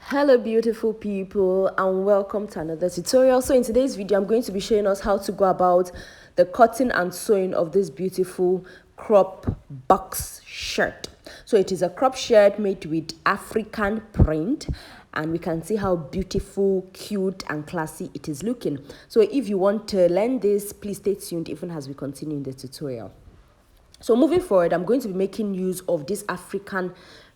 Hello beautiful people and welcome to another tutorial. So in today's video I'm going to be showing us how to go about the cutting and sewing of this beautiful crop box shirt. So it is a crop shirt made with African print and we can see how beautiful, cute and classy it is looking. So if you want to learn this, please stay tuned even as we continue in the tutorial. So moving forward, I'm going to be making use of this African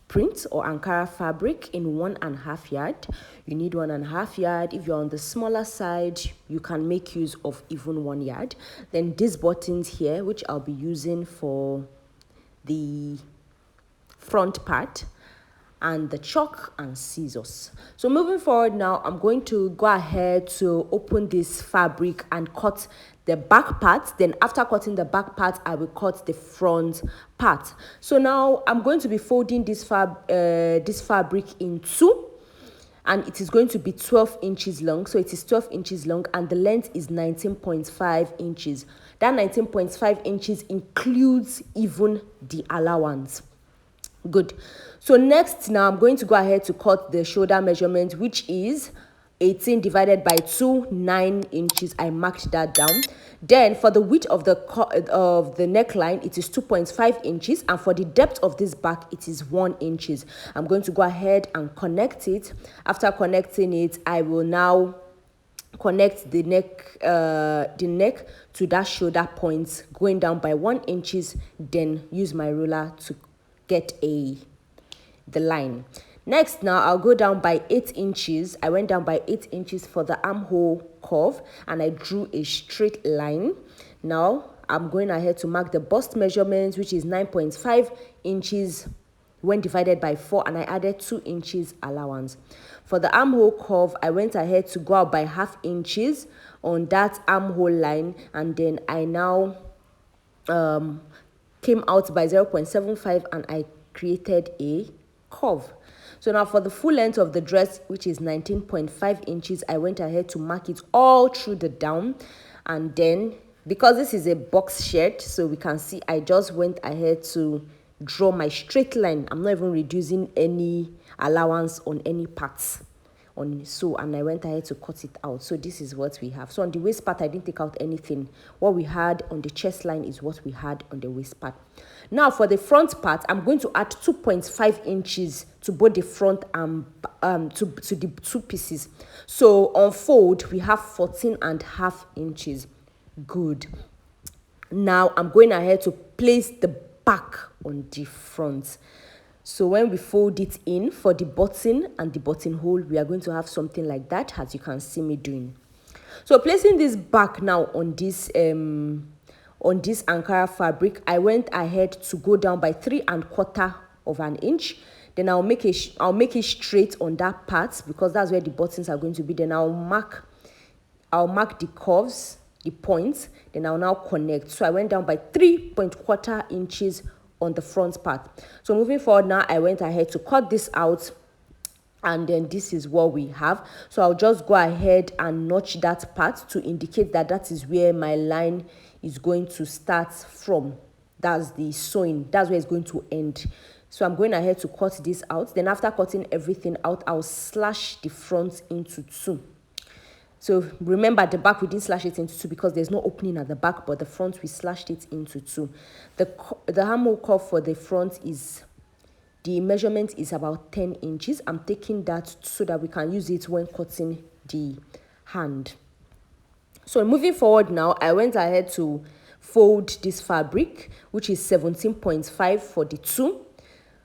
print or Ankara fabric in 1.5 yard. You need 1.5 yard. If you're on the smaller side, you can make use of even 1 yard. Then these buttons here, which I'll be using for the front part, and the chalk and scissors. So moving forward now, I'm going to go ahead to open this fabric and cut the back part. Then after cutting the back part, I will cut the front part. So now I'm going to be folding this fabric in two, and it is going to be 12 inches long. So it is 12 inches long and the length is 19.5 inches. That 19.5 inches includes even the allowance. Good. So next now I'm going to go ahead to cut the shoulder measurement, which is 18 divided by 2, 9 inches. I marked that down. Then for the width of the neckline, it is 2.5 inches, and for the depth of this back, it is 1 inches. I'm going to go ahead and connect it. After connecting it, I will now connect the neck to that shoulder point, going down by 1 inches. Then use my ruler to get the line. Next now I'll go down by 8 inches. I went down by 8 inches for the armhole curve and I drew a straight line. Now I'm going ahead to mark the bust measurement, which is 9.5 inches when divided by 4, and I added 2 inches allowance. For the armhole curve, I went ahead to go out by ½ inches on that armhole line, and then I now came out by 0.75 and I created a curve. So now for the full length of the dress, which is 19.5 inches, I went ahead to mark it all through the down. And then because this is a box shirt, so we can see I just went ahead to draw my straight line. I'm not even reducing any allowance on any parts. And I went ahead to cut it out. So this is what we have. So on the waist part, I didn't take out anything. What we had on the chest line is what we had on the waist part. Now for the front part, I'm going to add 2.5 inches to both the front and to the two pieces. So on fold, we have 14.5 inches. Good. Now I'm going ahead to place the back on the front. So when we fold it in for the button and the buttonhole, we are going to have something like that, as you can see me doing. So placing this back now on this Ankara fabric, I went ahead to go down by 3.25 inches. Then I'll make it straight on that part because that's where the buttons are going to be. Then I'll mark the curves, the points. Then I'll now connect. So I went down by 3.25 inches on the front part. So moving forward now, I went ahead to cut this out, and then this is what we have. So I'll just go ahead and notch that part to indicate that that is where my line is going to start from. That's the sewing, that's where it's going to end. So I'm going ahead to cut this out. Then after cutting everything out, I'll slash the front into 2. So remember, the back we didn't slash it into 2 because there's no opening at the back, but the front we slashed it into 2. The armhole curve for the front is, the measurement is about 10 inches. I'm taking that so that we can use it when cutting the hand. So moving forward now, I went ahead to fold this fabric, which is 17.5 for the 2.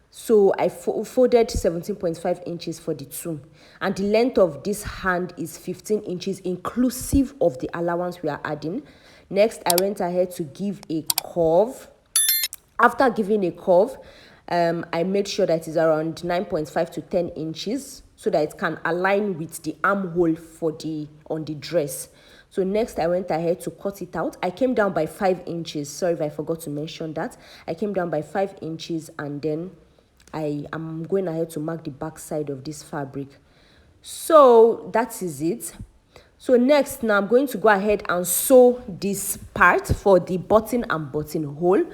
So I folded 17.5 inches for the 2. And the length of this hand is 15 inches, inclusive of the allowance we are adding. Next, I went ahead to give a curve. After giving a curve, I made sure that it's around 9.5 to 10 inches so that it can align with the armhole on the dress. So next, I went ahead to cut it out. I came down by 5 inches. Sorry if I forgot to mention that. I came down by 5 inches, and then I am going ahead to mark the back side of this fabric. So that is it. So next, now I'm going to go ahead and sew this part for the button and buttonhole.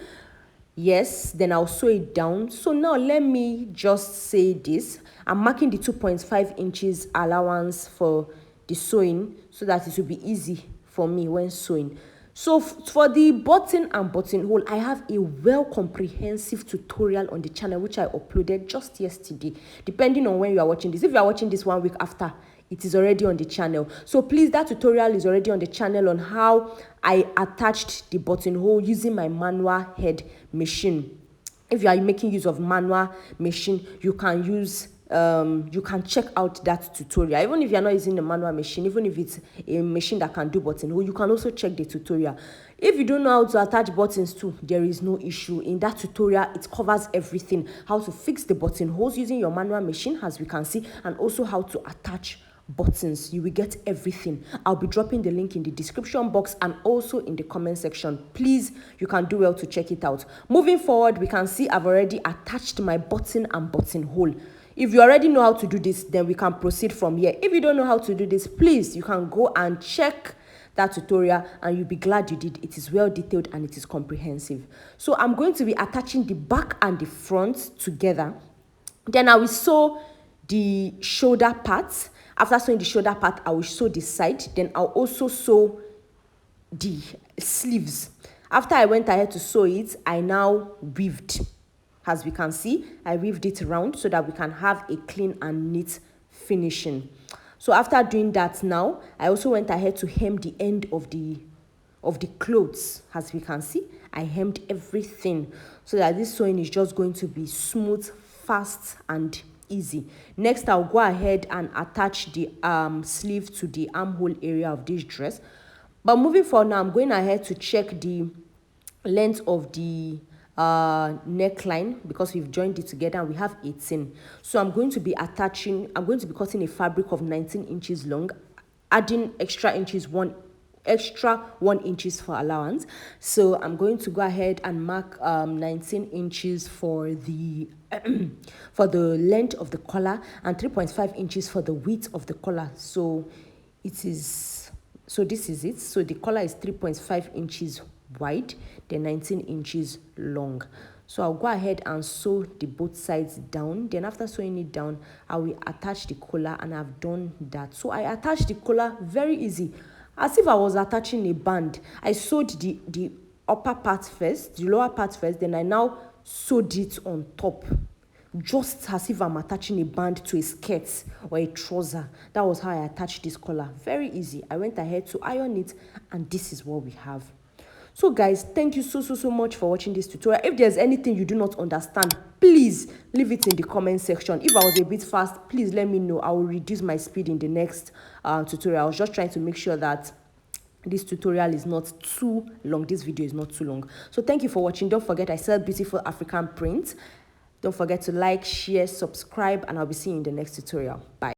Yes, then I'll sew it down. So now let me just say this. I'm marking the 2.5 inches allowance for the sewing so that it will be easy for me when sewing. So for the button and buttonhole, I have a well comprehensive tutorial on the channel which I uploaded just yesterday. Depending on when you are watching this, if you are watching this 1 week after, it is already on the channel. So please, that tutorial is already on the channel on how I attached the buttonhole using my manual head machine. If you are making use of manual machine, you can use you can check out that tutorial. Even if you're not using the manual machine, even if it's a machine that can do buttonhole, you can also check the tutorial. If you don't know how to attach buttons too, there is no issue. In that tutorial, it covers everything: how to fix the buttonholes using your manual machine, as we can see, and also how to attach buttons. You will get everything. I'll be dropping the link in the description box and also in the comment section. Please, you can do well to check it out. Moving forward, we can see I've already attached my button and buttonhole. If you already know how to do this, then we can proceed from here. If you don't know how to do this, please, you can go and check that tutorial and you'll be glad you did. It is well detailed and it is comprehensive. So I'm going to be attaching the back and the front together. Then I will sew the shoulder parts. After sewing the shoulder part, I will sew the side. Then I'll also sew the sleeves. After I went ahead to sew it, I now weaved. As we can see, I weaved it around so that we can have a clean and neat finishing. So after doing that now, I also went ahead to hem the end of the clothes. As we can see, I hemmed everything so that this sewing is just going to be smooth, fast, and easy. Next, I'll go ahead and attach the sleeve to the armhole area of this dress. But moving forward now, I'm going ahead to check the length of the neckline, because we've joined it together and we have 18. So I'm going to be cutting a fabric of 19 inches long, adding extra 1 inches for allowance. So I'm going to go ahead and mark 19 inches for the for the length of the collar and 3.5 inches for the width of the collar. So this is it. So the collar is 3.5 inches wide, then 19 inches long. So I'll go ahead and sew the both sides down. Then after sewing it down, I will attach the collar, and I've done that. So I attached the collar very easy, as if I was attaching a band. I sewed the upper part first, the lower part first, then I now sewed it on top, just as if I'm attaching a band to a skirt or a trouser. That was how I attached this collar. Very easy. I went ahead to iron it, and this is what we have. So guys, thank you so much for watching this tutorial. If there's anything you do not understand, please leave it in the comment section. If I was a bit fast, please let me know. I will reduce my speed in the next tutorial. I was just trying to make sure that this tutorial is not too long. This video is not too long. So thank you for watching. Don't forget, I sell beautiful African prints. Don't forget to like, share, subscribe, and I'll be seeing you in the next tutorial. Bye.